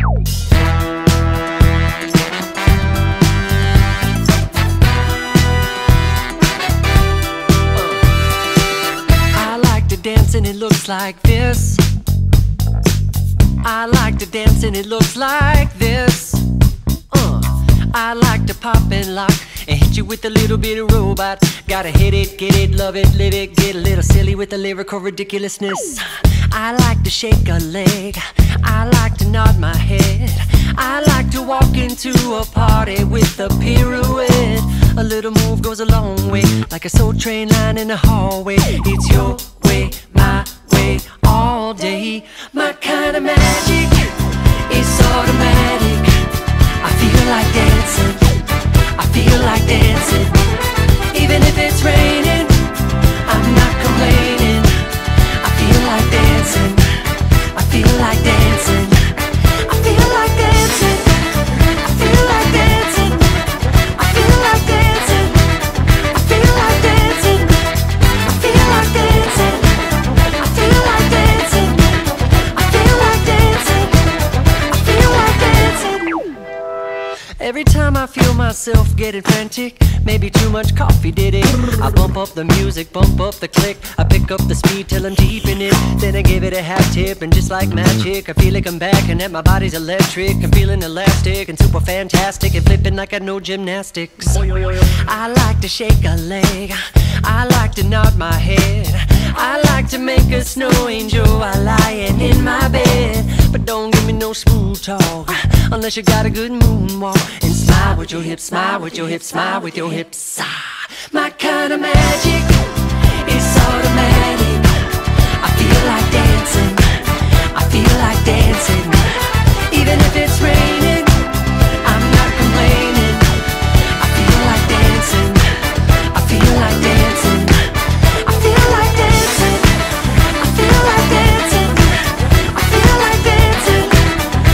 I like to dance and it looks like this. I like to dance and it looks like this. I like to pop and lock and hit you with a little bit of robot. Gotta hit it, get it, love it, live it, get a little silly with the lyrical ridiculousness. I like to shake a leg, I like to nod my head, I like to walk into a party with a pirouette. A little move goes a long way, like a soul train line in the hallway. It's your way, my way, all day. My kind of magic is automatic. I feel like dancing, I feel like dancing. Even if it's raining, I'm not complaining. I feel like dancing, I feel like dancing, I feel like dancing, I feel like dancing, I feel like dancing, I feel like dancing, I feel like dancing, I feel like dancing, I feel like dancing, I feel like dancing. Every time I feel myself getting frantic, maybe too much coffee did it. I bump up the music, bump up the click, I pick up the speed till I'm deep in it. Then I give it a half tip and just like magic, I feel like I'm back and that my body's electric. I'm feeling elastic and super fantastic and flipping like I know gymnastics. I like to shake a leg, I like to nod my head, I like to make a snow angel while lying in my bed. But don't give me no smooth talk unless you got a good moonwalk. And smile with your hips, smile with your hips, smile with your hips. Ah, my kind of magic is automatic. I feel like dancing, I feel like dancing. Even if it's raining, I'm not complaining. I feel like dancing, I feel like dancing, I feel like dancing, I feel like dancing, I feel like dancing,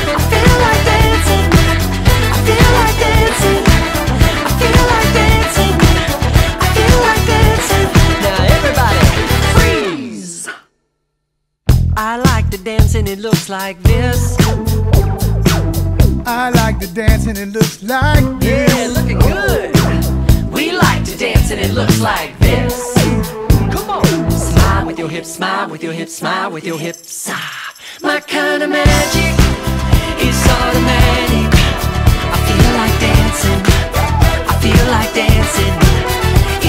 I feel like dancing, I feel like dancing, I feel like dancing, I feel like dancing. Now everybody freeze. I like to dance and it looks like this. I like to dance and it looks like this. Yeah, looking good. We like to dance and it looks like this. Come on. Smile with your hips, smile with your hips, smile with your hips. Ah, my kind of magic is automatic. I feel like dancing, I feel like dancing.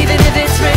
Even if it's raining,